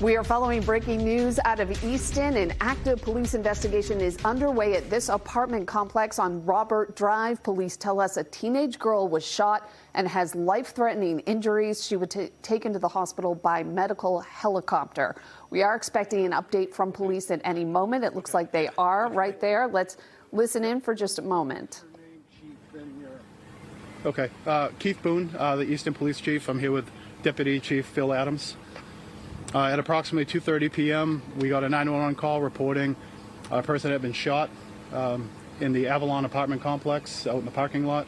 We are following breaking news out of Easton. An active police investigation is underway at this apartment complex on Robert Drive. Police tell us a teenage girl was shot and has life-threatening injuries. She was taken to the hospital by medical helicopter. We are expecting an update from police at any moment. It looks like they are right there. Let's listen in for just a moment. Okay, Keith Boone, the Easton Police Chief. I'm here with Deputy Chief Phil Adams. At approximately 2:30 p.m., we got a 911 call reporting a person had been shot in the Avalon apartment complex out in the parking lot.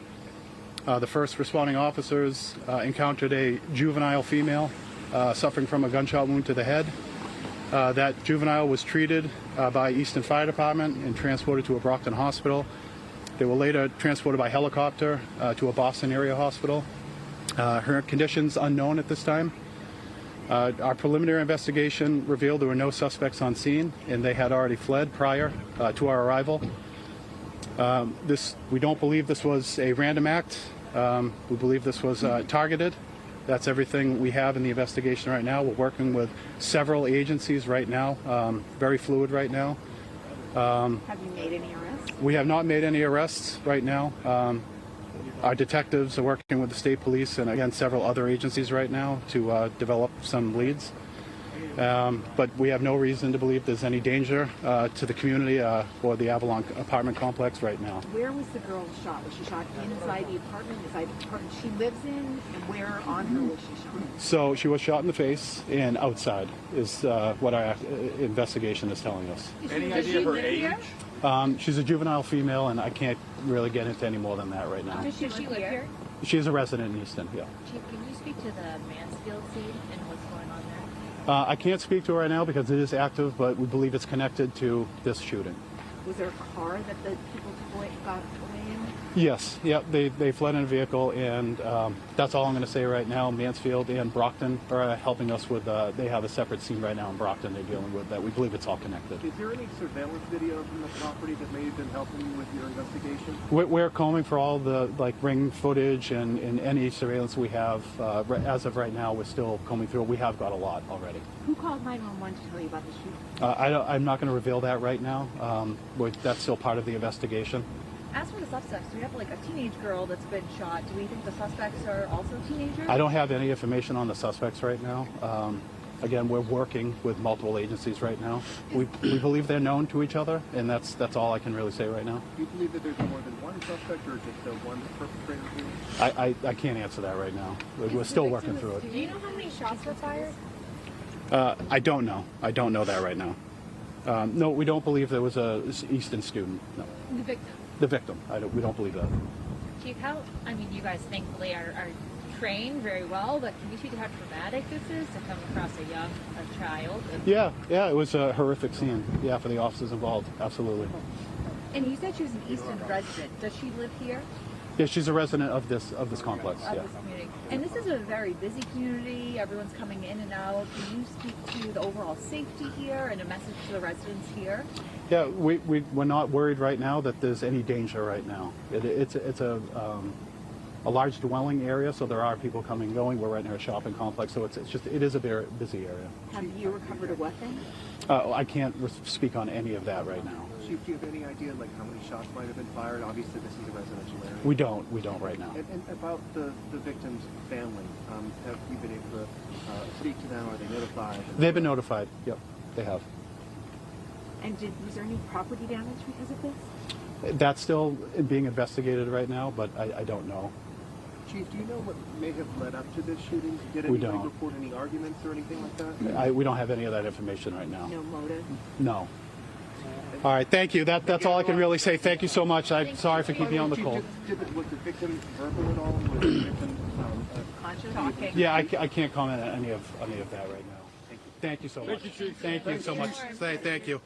The first responding officers encountered a juvenile female suffering from a gunshot wound to the head. That juvenile was treated by Easton Fire Department and transported to a Brockton hospital. They were later transported by helicopter to a Boston area hospital. Her condition's unknown at this time. Our preliminary investigation revealed there were no suspects on scene, and they had already fled prior to our arrival. We don't believe this was a random act. We believe this was targeted. That's everything we have in the investigation right now. We're working with several agencies right now, very fluid right now. Have you made any arrests? We have not made any arrests right now. Our detectives are working with the state police and, again, several other agencies right now to develop some leads. But we have no reason to believe there's any danger to the community or the Avalon apartment complex right now. Where was the girl shot? Was she shot inside the apartment, inside the apartment she lives in? And where on her was she shot? So she was shot in the face and outside is what our investigation is telling us. Any idea of her age? She's a juvenile female, and I can't really get into any more than that right now. Does she live here? She's a resident in Easton, yeah. Chief, can you speak to the Mansfield scene and what's going on there? I can't speak to her right now because it is active, but we believe it's connected to this shooting. Was there a car that the people got away in? Yes, yeah, they fled in a vehicle, and that's all I'm going to say right now. Mansfield and Brockton are helping us with, they have a separate scene right now in Brockton they're dealing with that. We believe it's all connected. Is there any surveillance video from the property that may have been helping you with your investigation? We're combing for all the ring footage and any surveillance we have. As of right now, we're still combing through. We have got a lot already. Who called 911 to tell you about the shooting? I'm not going to reveal that right now. That's still part of the investigation. As for the suspects, we have like a teenage girl that's been shot. Do we think the suspects are also teenagers? I don't have any information on the suspects right now. Again, we're working with multiple agencies right now. We believe they're known to each other, and that's all I can really say right now. Do you believe that there's more than one suspect or just one perpetrator? I can't answer that right now. We're still working through it. Do you know how many shots were fired? I don't know. I don't know that right now. No, we don't believe there was a Easton student. No. The victim? The victim. We don't believe that. Chief, you guys thankfully are trained very well, but can you speak to how traumatic this is to come across a child? Yeah, it was a horrific scene. Yeah, for the officers involved, absolutely. And you said she was an Easton resident. Does she live here? Yeah, she's a resident of this complex. Yeah. This community. And this is a very busy community. Everyone's coming in and out. Can you speak to the overall safety here and a message to the residents here? Yeah, we're not worried right now that there's any danger right now. It's a large dwelling area, so there are people coming and going. We're right near a shopping complex, so it is a very busy area. Have you recovered a weapon? I can't speak on any of that right now. Chief, do you have any idea how many shots might have been fired? Obviously, this is a residential area. We don't right now. And about the victim's family, have you been able to speak to them? Are they notified? They've been notified. Yep, they have. And was there any property damage because of this? That's still being investigated right now, but I don't know. Chief, do you know what may have led up to this shooting? Did anybody report any arguments or anything like that? We don't have any of that information right now. No motive? No. All right, thank you. That's all I can really say. Thank you so much. I'm sorry for keeping you on the call. Was the victim verbal at all? Was the victim conscious? Yeah, I can't comment on any of that right now. Thank you so much. Thank you so much. Thank you.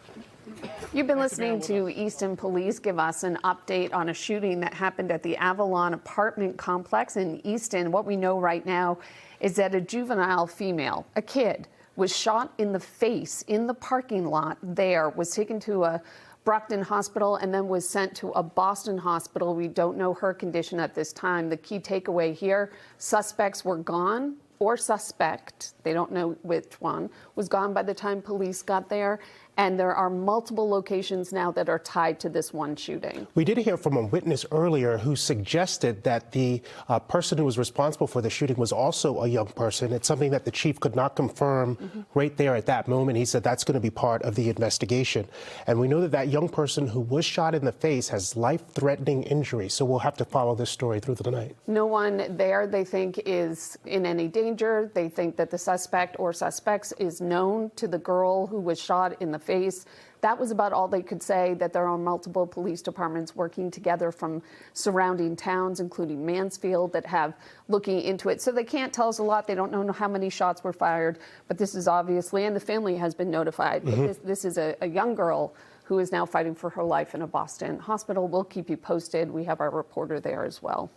You've been listening to Easton Police give us an update on a shooting that happened at the Avalon apartment complex in Easton. What we know right now is that a juvenile female, a kid, was shot in the face in the parking lot there, was taken to a Brockton hospital and then was sent to a Boston hospital. We don't know her condition at this time. The key takeaway here, suspects were gone or suspect, they don't know which one, was gone by the time police got there. And there are multiple locations now that are tied to this one shooting. We did hear from a witness earlier who suggested that the person who was responsible for the shooting was also a young person. It's something that the chief could not confirm right there at that moment. He said that's going to be part of the investigation. And we know that that young person who was shot in the face has life-threatening injuries. So we'll have to follow this story through the night. No one there, they think, is in any danger. They think that the suspect or suspects is known to the girl who was shot in the face. That was about all they could say, that there are multiple police departments working together from surrounding towns, including Mansfield, that have looking into it. So they can't tell us a lot. They don't know how many shots were fired, but this is obviously, and the family has been notified. This is a young girl who is now fighting for her life in a Boston hospital. We'll keep you posted. We have our reporter there as well.